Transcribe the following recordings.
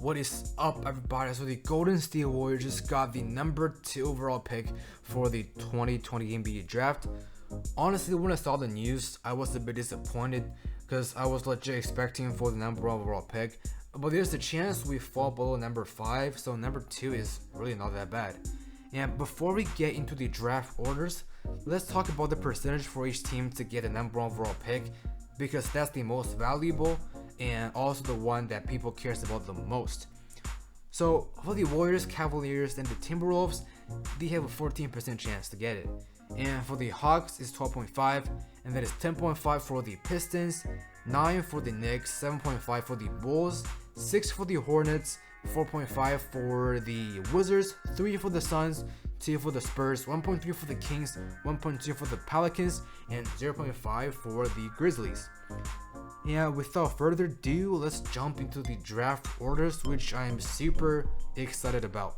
What is up, everybody? So the Golden State Warriors just got the number 2 overall pick for the 2020 NBA draft. Honestly, when I saw the news, I was a bit disappointed because I was legit expecting for the number 1 overall pick. But there's a chance we fall below number 5, so number 2 is really not that bad. And before we get into the draft orders, let's talk about the percentage for each team to get a number 1 overall pick, because that's the most valuable and also the one that people cares about the most. So for the Warriors, Cavaliers, and the Timberwolves, they have a 14% chance to get it. And for the Hawks, it's 12.5, and that is 10.5 for the Pistons, 9 for the Knicks, 7.5 for the Bulls, 6 for the Hornets, 4.5 for the Wizards, 3 for the Suns, 2 for the Spurs, 1.3 for the Kings, 1.2 for the Pelicans, and 0.5 for the Grizzlies. Yeah, without further ado, let's jump into the draft orders, which I am super excited about.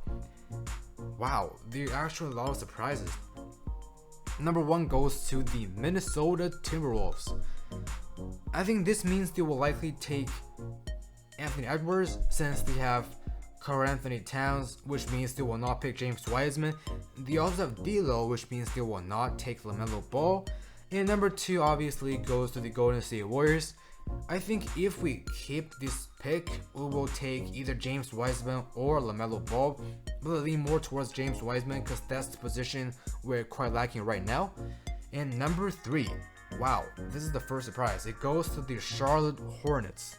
Wow, there are actually a lot of surprises. Number 1 goes to the Minnesota Timberwolves. I think this means they will likely take Anthony Edwards, since they have Karl Anthony Towns, which means they will not pick James Wiseman. They also have D'Lo, which means they will not take LaMelo Ball. And number 2 obviously goes to the Golden State Warriors. I think if we keep this pick, we will take either James Wiseman or LaMelo Ball, but I lean more towards James Wiseman because that's the position we're quite lacking right now. And number 3, wow, this is the first surprise. It goes to the Charlotte Hornets.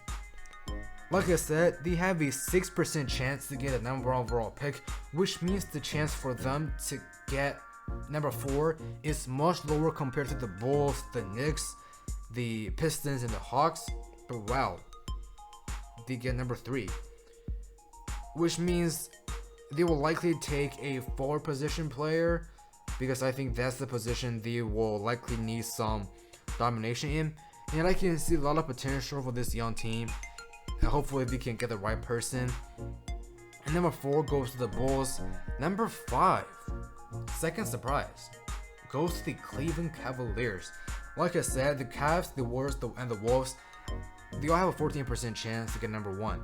Like I said, they have a 6% chance to get a number 1 overall pick, which means the chance for them to get number 4 is much lower compared to the Bulls, the Knicks, the Pistons, and the Hawks. But wow, they get number 3, which means they will likely take a forward position player, because I think that's the position they will likely need some domination in. And I can see a lot of potential for this young team, and hopefully they can get the right person. And number 4 goes to the Bulls. Number 5, second surprise, goes to the Cleveland Cavaliers. Like I said, the Cavs, the Warriors, and the Wolves, they all have a 14% chance to get number 1.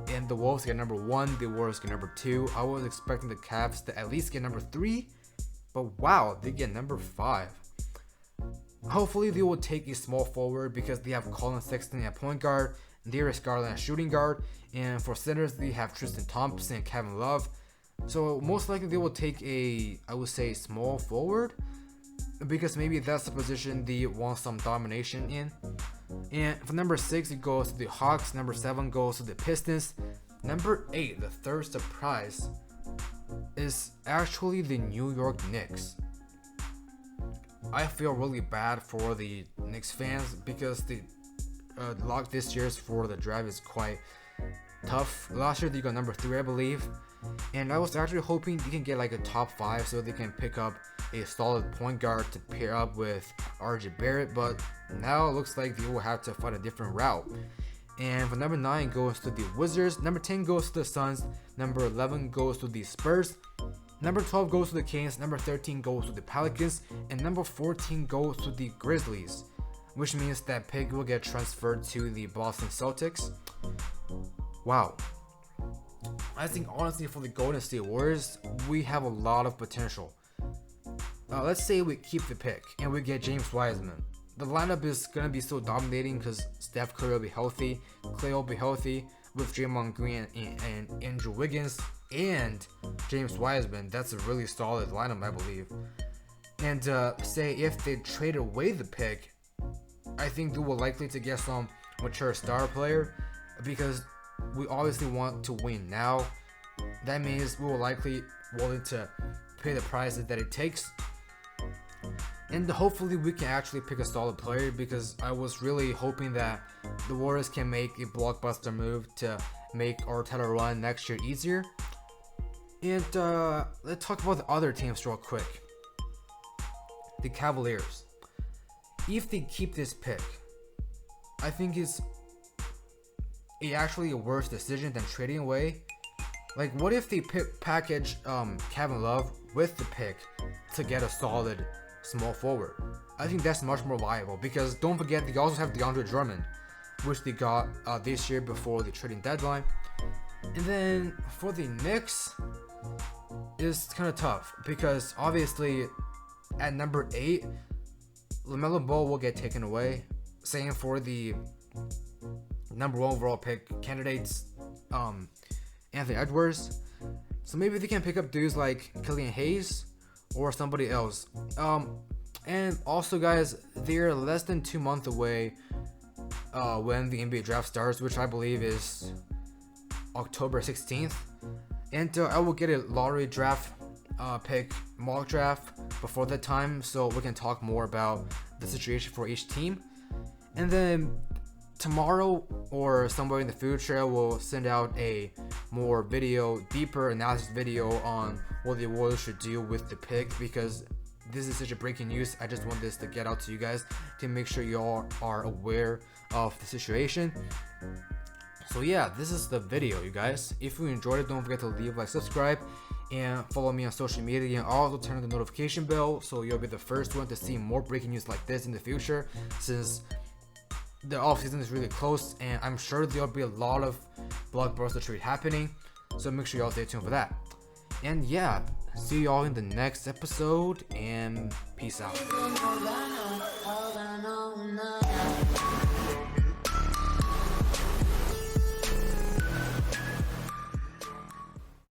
And the Wolves get number 1, the Warriors get number 2. I was expecting the Cavs to at least get number 3, but wow, they get number 5. Hopefully they will take a small forward, because they have Colin Sexton at point guard, Darius Garland at shooting guard, and for centers they have Tristan Thompson and Kevin Love. So most likely they will take a, I would say, small forward, because maybe that's the position they want some domination in. And for number 6, it goes to the Hawks. Number 7 goes to the Pistons. Number 8, the third surprise, is actually the New York Knicks. I feel really bad for the Knicks fans, because the luck this year's for the draft is quite tough. Last year they got number 3, I believe, and I was actually hoping they can get like a top 5 so they can pick up a solid point guard to pair up with RJ Barrett, but now it looks like they will have to find a different route. And for number 9 goes to the Wizards, number 10 goes to the Suns, number 11 goes to the Spurs, number 12 goes to the Kings, number 13 goes to the Pelicans, and number 14 goes to the Grizzlies, which means that pick will get transferred to the Boston Celtics. Wow. I think honestly for the Golden State Warriors, we have a lot of potential. Let's say we keep the pick and we get James Wiseman. The lineup is going to be so dominating because Steph Curry will be healthy, Klay will be healthy, with Draymond Green and Andrew Wiggins and James Wiseman. That's a really solid lineup, I believe. And say if they trade away the pick, I think they will likely to get some mature star player, because we obviously want to win now. That means we will likely willing to pay the prices that it takes, and hopefully we can actually pick a solid player, because I was really hoping that the Warriors can make a blockbuster move to make our title run next year easier. And let's talk about the other teams real quick. The Cavaliers. If they keep this pick, I think it's actually a worse decision than trading away. Like, what if they package Kevin Love with the pick to get a solid small forward? I think that's much more viable, because don't forget they also have DeAndre Drummond, which they got this year before the trading deadline. And then for the Knicks, it's kind of tough because obviously at number 8, LaMelo Ball will get taken away. Same for the number 1 overall pick candidates, Anthony Edwards. So maybe they can pick up dudes like Killian Hayes or somebody else. And also, guys, they're less than 2 months away when the NBA draft starts, which I believe is October 16th. And I will get a lottery draft pick mock draft before that time, so we can talk more about the situation for each team. And then tomorrow or somewhere in the future, we'll send out a more deeper analysis video on what the Warriors should do with the pick, because this is such a breaking news. I just want this to get out to you guys to make sure you all are aware of the situation. So yeah, this is the video, you guys. If you enjoyed it, don't forget to leave a like, subscribe, and follow me on social media, and also turn on the notification bell so you'll be the first one to see more breaking news like this in the future, since the offseason is really close and I'm sure there'll be a lot of blockbuster trade happening, so make sure y'all stay tuned for that. And yeah, see y'all in the next episode, and peace out.